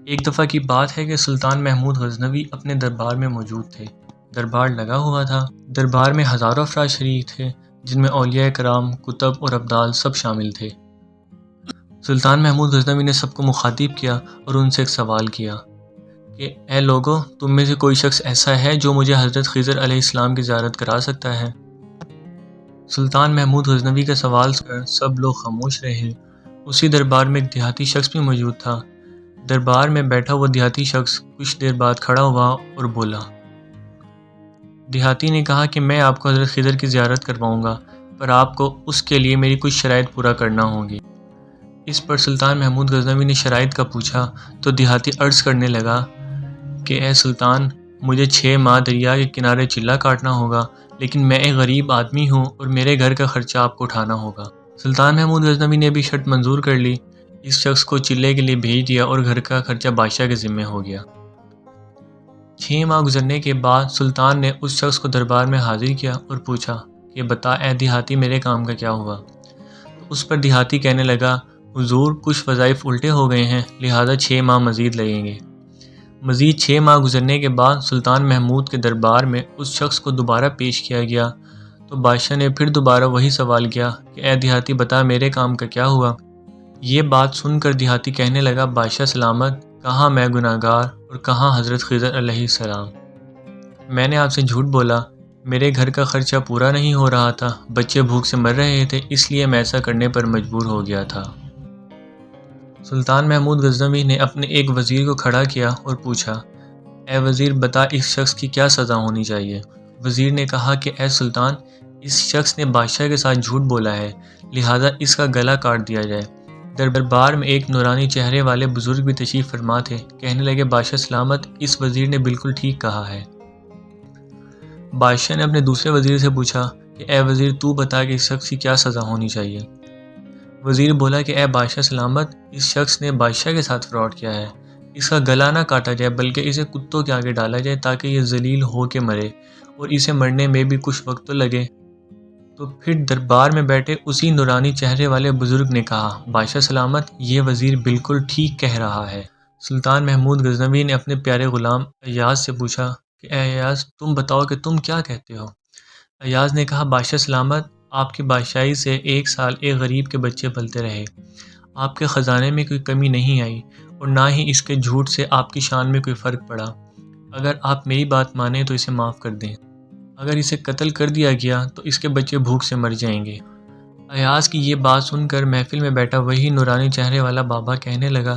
ایک دفعہ کی بات ہے کہ سلطان محمود غزنوی اپنے دربار میں موجود تھے۔ دربار لگا ہوا تھا۔ دربار میں ہزاروں افراد شریک تھے، جن میں اولیاء کرام، کتب اور ابدال سب شامل تھے۔ سلطان محمود غزنوی نے سب کو مخاطب کیا اور ان سے ایک سوال کیا کہ اے لوگو، تم میں سے کوئی شخص ایسا ہے جو مجھے حضرت خضر علیہ السلام کی زیارت کرا سکتا ہے؟ سلطان محمود غزنوی کا سوال سن کر سب لوگ خاموش رہے۔ اسی دربار میں ایک دیہاتی شخص بھی موجود تھا۔ دربار میں بیٹھا وہ دیہاتی شخص کچھ دیر بعد کھڑا ہوا اور بولا۔ دیہاتی نے کہا کہ میں آپ کو حضرت خضر کی زیارت کرواؤں گا، پر آپ کو اس کے لیے میری کچھ شرائط پورا کرنا ہوں گی۔ اس پر سلطان محمود غزنوی نے شرائط کا پوچھا تو دیہاتی عرض کرنے لگا کہ اے سلطان، مجھے 6 ماہ دریا کے کنارے چلہ کاٹنا ہوگا، لیکن میں ایک غریب آدمی ہوں اور میرے گھر کا خرچہ آپ کو اٹھانا ہوگا۔ سلطان محمود غزنوی نے بھی شرط منظور کر لی۔ اس شخص کو چلے کے لیے بھیج دیا اور گھر کا خرچہ بادشاہ کے ذمہ ہو گیا۔ 6 ماہ گزرنے کے بعد سلطان نے اس شخص کو دربار میں حاضر کیا اور پوچھا کہ بتا اے دیہاتی، میرے کام کا کیا ہوا؟ تو اس پر دیہاتی کہنے لگا، حضور، کچھ وظائف الٹے ہو گئے ہیں، لہٰذا 6 ماہ مزید لگیں گے۔ مزید 6 ماہ گزرنے کے بعد سلطان محمود کے دربار میں اس شخص کو دوبارہ پیش کیا گیا تو بادشاہ نے پھر دوبارہ وہی سوال کیا کہ اے دیہاتی، بتا میرے کام کا کیا ہوا؟ یہ بات سن کر دیہاتی کہنے لگا، بادشاہ سلامت، کہاں میں گناہ گار اور کہاں حضرت خضر علیہ السلام۔ میں نے آپ سے جھوٹ بولا، میرے گھر کا خرچہ پورا نہیں ہو رہا تھا، بچے بھوک سے مر رہے تھے، اس لیے میں ایسا کرنے پر مجبور ہو گیا تھا۔ سلطان محمود غزنوی نے اپنے ایک وزیر کو کھڑا کیا اور پوچھا، اے وزیر، بتا اس شخص کی کیا سزا ہونی چاہیے؟ وزیر نے کہا کہ اے سلطان، اس شخص نے بادشاہ کے ساتھ جھوٹ بولا ہے، لہٰذا اس کا گلا کاٹ دیا جائے۔ دربار میں ایک نورانی چہرے والے بزرگ بھی تشریف فرما تھے۔ کہنے لگے، بادشاہ سلامت، اس وزیر نے بالکل ٹھیک کہا ہے۔ بادشاہ نے اپنے دوسرے وزیر سے پوچھا کہ اے وزیر، تو بتا کہ اس شخص کی کیا سزا ہونی چاہیے؟ وزیر بولا کہ اے بادشاہ سلامت، اس شخص نے بادشاہ کے ساتھ فراڈ کیا ہے، اس کا گلا نہ کاٹا جائے بلکہ اسے کتوں کے آگے ڈالا جائے تاکہ یہ ذلیل ہو کے مرے، اور اسے مرنے میں بھی کچھ وقت تو لگے۔ تو پھر دربار میں بیٹھے اسی نورانی چہرے والے بزرگ نے کہا، بادشاہ سلامت، یہ وزیر بالکل ٹھیک کہہ رہا ہے۔ سلطان محمود غزنوی نے اپنے پیارے غلام ایاز سے پوچھا کہ اے ایاز، تم بتاؤ کہ تم کیا کہتے ہو؟ ایاز نے کہا، بادشاہ سلامت، آپ کی بادشاہی سے 1 سال ایک غریب کے بچے پلتے رہے، آپ کے خزانے میں کوئی کمی نہیں آئی اور نہ ہی اس کے جھوٹ سے آپ کی شان میں کوئی فرق پڑا۔ اگر آپ میری بات مانیں تو اسے معاف کر دیں، اگر اسے قتل کر دیا گیا تو اس کے بچے بھوک سے مر جائیں گے۔ ایاز کی یہ بات سن کر محفل میں بیٹھا وہی نورانی چہرے والا بابا کہنے لگا،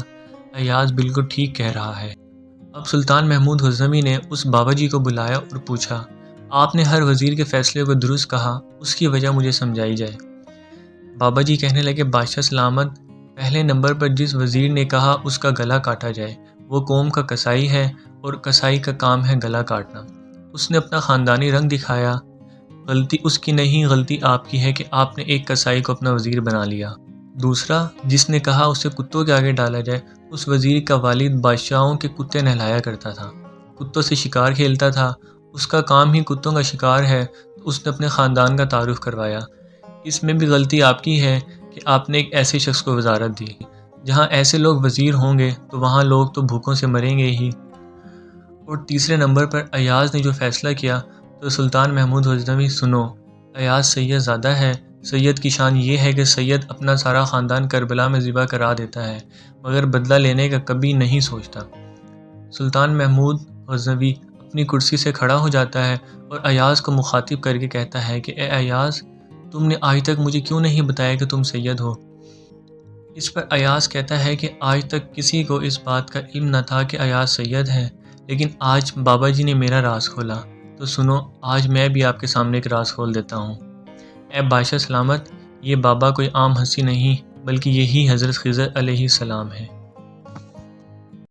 ایاز بالکل ٹھیک کہہ رہا ہے۔ اب سلطان محمود غزنوی نے اس بابا جی کو بلایا اور پوچھا، آپ نے ہر وزیر کے فیصلے کو درست کہا، اس کی وجہ مجھے سمجھائی جائے۔ بابا جی کہنے لگے، بادشاہ سلامت، پہلے نمبر پر جس وزیر نے کہا اس کا گلا کاٹا جائے، وہ قوم کا کسائی ہے اور کسائی کا کام ہے گلا کاٹنا۔ اس نے اپنا خاندانی رنگ دکھایا۔ غلطی اس کی نہیں، غلطی آپ کی ہے کہ آپ نے ایک کسائی کو اپنا وزیر بنا لیا۔ دوسرا، جس نے کہا اسے کتوں کے آگے ڈالا جائے، اس وزیر کا والد بادشاہوں کے کتے نہلایا کرتا تھا، کتوں سے شکار کھیلتا تھا، اس کا کام ہی کتوں کا شکار ہے، تو اس نے اپنے خاندان کا تعارف کروایا۔ اس میں بھی غلطی آپ کی ہے کہ آپ نے ایک ایسے شخص کو وزارت دی۔ جہاں ایسے لوگ وزیر ہوں گے تو وہاں لوگ تو بھوکوں سے مریں گے ہی۔ اور تیسرے نمبر پر ایاز نے جو فیصلہ کیا تو سلطان محمود غزنوی، سنو، ایاز سید زادہ ہے۔ سید کی شان یہ ہے کہ سید اپنا سارا خاندان کربلا میں ذبح کرا دیتا ہے مگر بدلہ لینے کا کبھی نہیں سوچتا۔ سلطان محمود غزنوی اپنی کرسی سے کھڑا ہو جاتا ہے اور ایاز کو مخاطب کر کے کہتا ہے کہ اے ایاز، تم نے آج تک مجھے کیوں نہیں بتایا کہ تم سید ہو؟ اس پر ایاز کہتا ہے کہ آج تک کسی کو اس بات کا علم نہ تھا کہ ایاز سید ہے، لیکن آج بابا جی نے میرا راز کھولا، تو سنو، آج میں بھی آپ کے سامنے ایک راز کھول دیتا ہوں۔ اے بادشاہ سلامت، یہ بابا کوئی عام ہنسی نہیں بلکہ یہی حضرت خضر علیہ السلام ہے۔